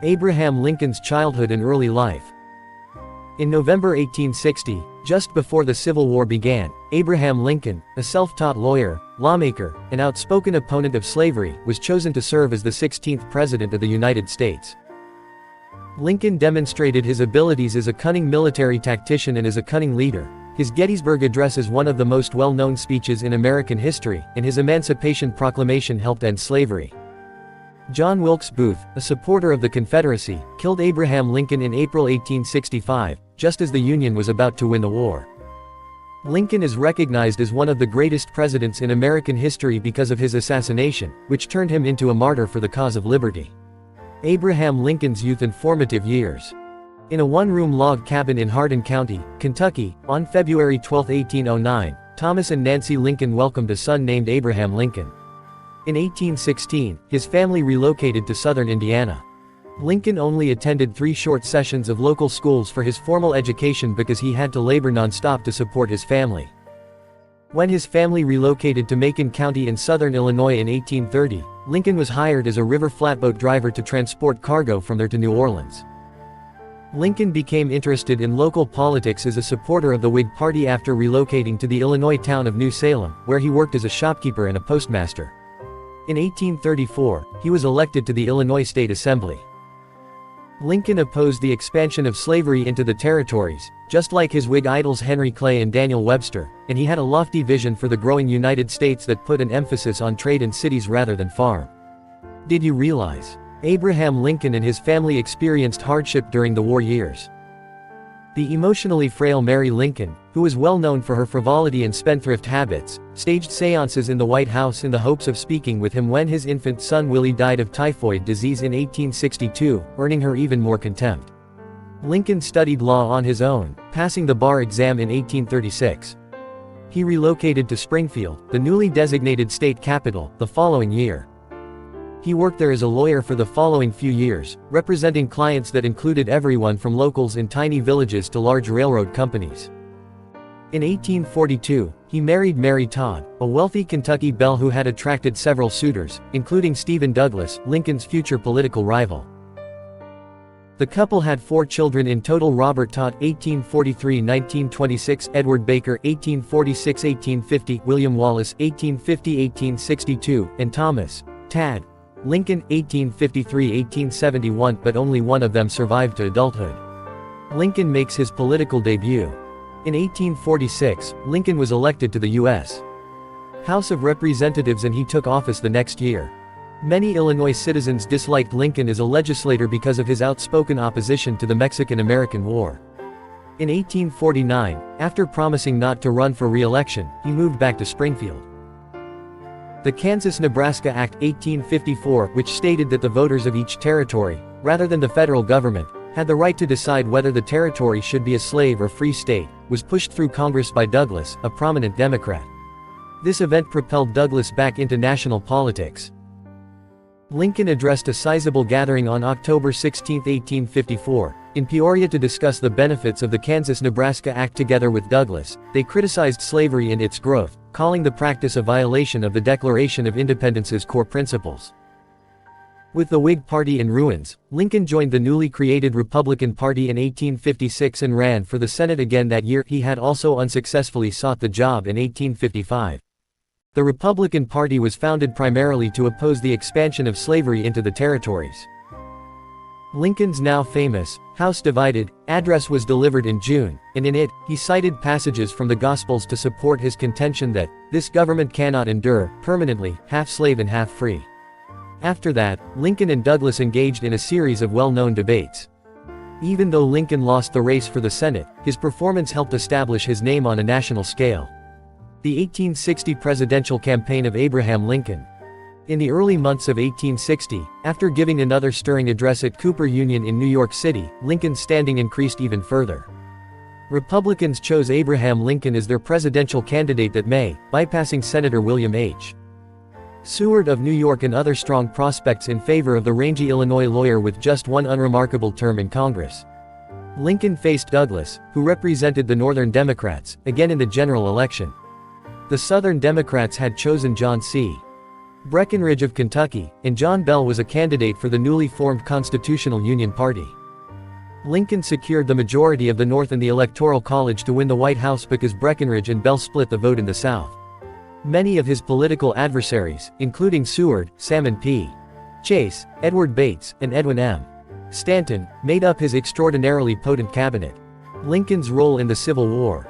Abraham Lincoln's childhood and early life. In November 1860, just before the Civil War began, Abraham Lincoln, a self-taught lawyer, lawmaker, and outspoken opponent of slavery, was chosen to serve as the 16th President of the United States. Lincoln demonstrated his abilities as a cunning military tactician and as a cunning leader. His Gettysburg Address is one of the most well-known speeches in American history, and his Emancipation Proclamation helped end slavery. John Wilkes Booth, a supporter of the Confederacy, killed Abraham Lincoln in April 1865, just as the Union was about to win the war. Lincoln is recognized as one of the greatest presidents in American history because of his assassination, which turned him into a martyr for the cause of liberty. Abraham Lincoln's youth and formative years. In a one-room log cabin in Hardin County, Kentucky, on February 12, 1809, Thomas and Nancy Lincoln welcomed a son named Abraham Lincoln. In 1816, his family relocated to southern Indiana. Lincoln only attended 3 short sessions of local schools for his formal education because he had to labor non-stop to support his family. When his family relocated to Macon County in southern Illinois in 1830, Lincoln was hired as a river flatboat driver to transport cargo from there to New Orleans. Lincoln became interested in local politics as a supporter of the Whig Party after relocating to the Illinois town of New Salem, where he worked as a shopkeeper and a postmaster. In 1834, he was elected to the Illinois State Assembly. Lincoln opposed the expansion of slavery into the territories, just like his Whig idols Henry Clay and Daniel Webster, and he had a lofty vision for the growing United States that put an emphasis on trade in cities rather than farm. Did you realize? Abraham Lincoln and his family experienced hardship during the war years. The emotionally frail Mary Lincoln, who was well known for her frivolity and spendthrift habits, staged seances in the White House in the hopes of speaking with him when his infant son Willie died of typhoid disease in 1862, earning her even more contempt. Lincoln studied law on his own, passing the bar exam in 1836. He relocated to Springfield, the newly designated state capital, the following year. He worked there as a lawyer for the following few years, representing clients that included everyone from locals in tiny villages to large railroad companies. In 1842, he married Mary Todd, a wealthy Kentucky belle who had attracted several suitors, including Stephen Douglas, Lincoln's future political rival. The couple had 4 children in total: Robert Todd (1843–1926), Edward Baker (1846–1850), William Wallace (1850–1862), and Thomas Tad Lincoln (1853–1871), but only one of them survived to adulthood. Lincoln makes his political debut. In 1846, Lincoln was elected to the U.S. House of Representatives and he took office the next year. Many Illinois citizens disliked Lincoln as a legislator because of his outspoken opposition to the Mexican-American War. In 1849, after promising not to run for re-election, he moved back to Springfield. The Kansas-Nebraska Act 1854, which stated that the voters of each territory, rather than the federal government, had the right to decide whether the territory should be a slave or free state, was pushed through Congress by Douglas, a prominent Democrat. This event propelled Douglas back into national politics. Lincoln addressed a sizable gathering on October 16, 1854, in Peoria to discuss the benefits of the Kansas-Nebraska Act. Together with Douglas, they criticized slavery and its growth, calling the practice a violation of the Declaration of Independence's core principles. With the Whig Party in ruins, Lincoln joined the newly created Republican Party in 1856 and ran for the Senate again that year. He had also unsuccessfully sought the job in 1855. The Republican Party was founded primarily to oppose the expansion of slavery into the territories. Lincoln's now famous House Divided address was delivered in June, and in it, he cited passages from the Gospels to support his contention that this government cannot endure permanently, half slave and half free. After that, Lincoln and Douglas engaged in a series of well-known debates. Even though Lincoln lost the race for the Senate, his performance helped establish his name on a national scale. The 1860 presidential campaign of Abraham Lincoln. In the early months of 1860, after giving another stirring address at Cooper Union in New York City, Lincoln's standing increased even further. Republicans chose Abraham Lincoln as their presidential candidate that May, bypassing Senator William H. Seward of New York and other strong prospects in favor of the rangy Illinois lawyer with just one unremarkable term in Congress. Lincoln faced Douglas, who represented the Northern Democrats, again in the general election. The Southern Democrats had chosen John C. Breckinridge of Kentucky, and John Bell was a candidate for the newly formed Constitutional Union Party. Lincoln secured the majority of the North in the Electoral College to win the White House because Breckinridge and Bell split the vote in the South. Many of his political adversaries, including Seward, Salmon P. Chase, Edward Bates, and Edwin M. Stanton, made up his extraordinarily potent cabinet. Lincoln's role in the Civil War.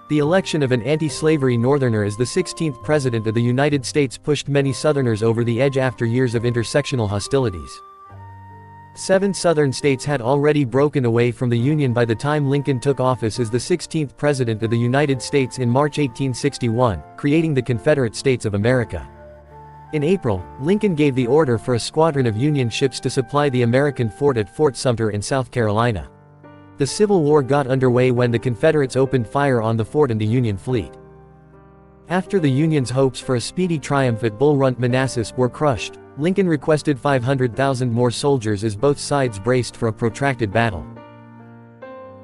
The election of an anti-slavery Northerner as the 16th President of the United States pushed many Southerners over the edge after years of intersectional hostilities. 7 Southern states had already broken away from the Union by the time Lincoln took office as the 16th President of the United States in March 1861, creating the Confederate States of America. In April, Lincoln gave the order for a squadron of Union ships to supply the American fort at Fort Sumter in South Carolina. The Civil War got underway when the Confederates opened fire on the fort and the Union fleet. After the Union's hopes for a speedy triumph at Bull Run, Manassas, were crushed, Lincoln requested 500,000 more soldiers as both sides braced for a protracted battle.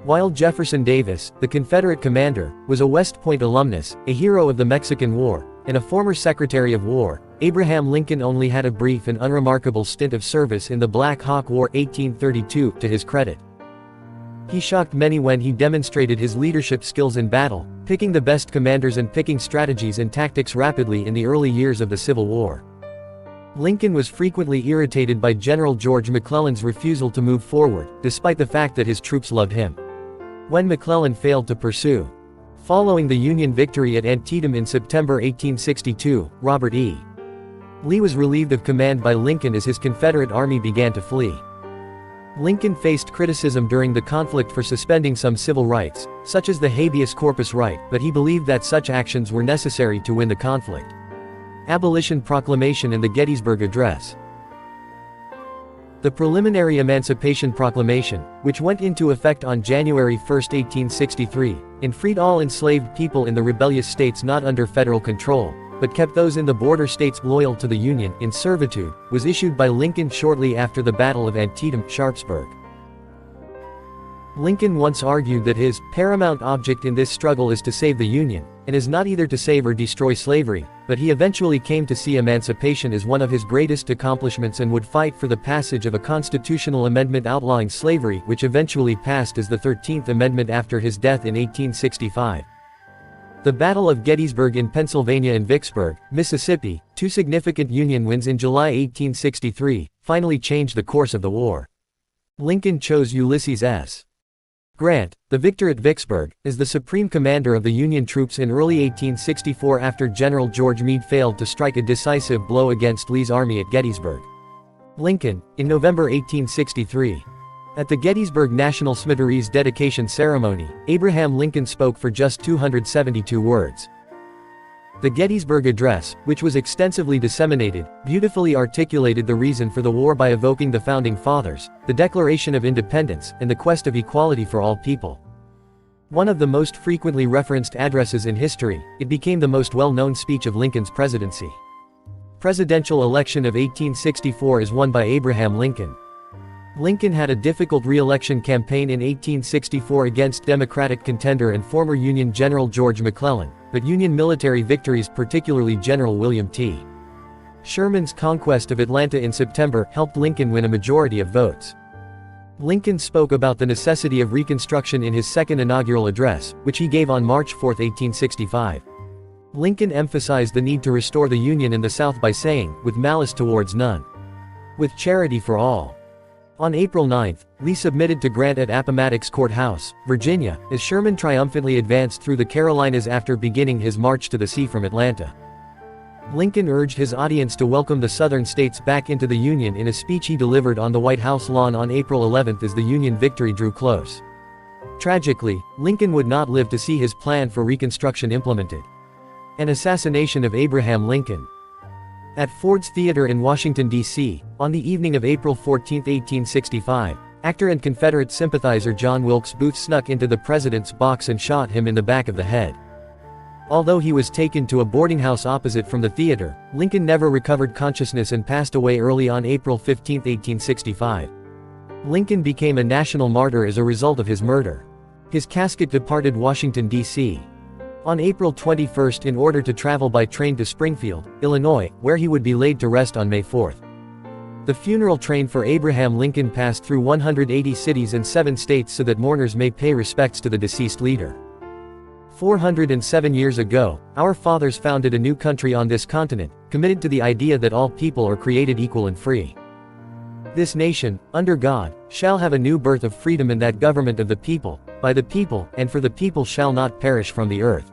While Jefferson Davis, the Confederate commander, was a West Point alumnus, a hero of the Mexican War, and a former Secretary of War, Abraham Lincoln only had a brief and unremarkable stint of service in the Black Hawk War 1832, to his credit. He shocked many when he demonstrated his leadership skills in battle, picking the best commanders and picking strategies and tactics rapidly in the early years of the Civil War. Lincoln was frequently irritated by General George McClellan's refusal to move forward, despite the fact that his troops loved him. When McClellan failed to pursue. Following the Union victory at Antietam in September 1862, Robert E. Lee was relieved of command by Lincoln as his Confederate army began to flee. Lincoln faced criticism during the conflict for suspending some civil rights, such as the habeas corpus right, but he believed that such actions were necessary to win the conflict. Abolition Proclamation and the Gettysburg Address. The Preliminary Emancipation Proclamation, which went into effect on January 1, 1863, and freed all enslaved people in the rebellious states not under federal control, but kept those in the border states loyal to the Union in servitude, was issued by Lincoln shortly after the Battle of Antietam, Sharpsburg. Lincoln once argued that his paramount object in this struggle is to save the Union, and is not either to save or destroy slavery, but he eventually came to see emancipation as one of his greatest accomplishments and would fight for the passage of a constitutional amendment outlawing slavery, which eventually passed as the 13th Amendment after his death in 1865. The Battle of Gettysburg in Pennsylvania and Vicksburg, Mississippi, 2 significant Union wins in July 1863, finally changed the course of the war. Lincoln chose Ulysses S. Grant, the victor at Vicksburg, as the supreme commander of the Union troops in early 1864 after General George Meade failed to strike a decisive blow against Lee's army at Gettysburg. Lincoln, in November 1863. At the Gettysburg National Smithereens dedication ceremony, Abraham Lincoln spoke for just 272 words. The Gettysburg Address, which was extensively disseminated, beautifully articulated the reason for the war by evoking the Founding Fathers, the Declaration of Independence, and the quest of equality for all people. One of the most frequently referenced addresses in history, it became the most well-known speech of Lincoln's presidency. Presidential election of 1864 is won by Abraham Lincoln. Lincoln had a difficult re-election campaign in 1864 against Democratic contender and former Union General George McClellan, but Union military victories, particularly General William T. Sherman's conquest of Atlanta in September, helped Lincoln win a majority of votes. Lincoln spoke about the necessity of Reconstruction in his second inaugural address, which he gave on March 4, 1865. Lincoln emphasized the need to restore the Union in the South by saying, "with malice towards none, with charity for all." On April 9, Lee submitted to Grant at Appomattox Courthouse, Virginia, as Sherman triumphantly advanced through the Carolinas after beginning his march to the sea from Atlanta. Lincoln urged his audience to welcome the Southern states back into the Union in a speech he delivered on the White House lawn on April 11 as the Union victory drew close. Tragically, Lincoln would not live to see his plan for Reconstruction implemented. An assassination of Abraham Lincoln. At Ford's Theater in Washington, D.C., on the evening of April 14, 1865, actor and Confederate sympathizer John Wilkes Booth snuck into the president's box and shot him in the back of the head. Although he was taken to a boarding house opposite from the theater, Lincoln never recovered consciousness and passed away early on April 15, 1865. Lincoln became a national martyr as a result of his murder. His casket departed Washington, D.C. on April 21 in order to travel by train to Springfield, Illinois, where he would be laid to rest on May 4. The funeral train for Abraham Lincoln passed through 180 cities and 7 states so that mourners may pay respects to the deceased leader. 407 years ago, our fathers founded a new country on this continent, committed to the idea that all people are created equal and free. This nation, under God, shall have a new birth of freedom, and that government of the people, by the people, and for the people shall not perish from the earth.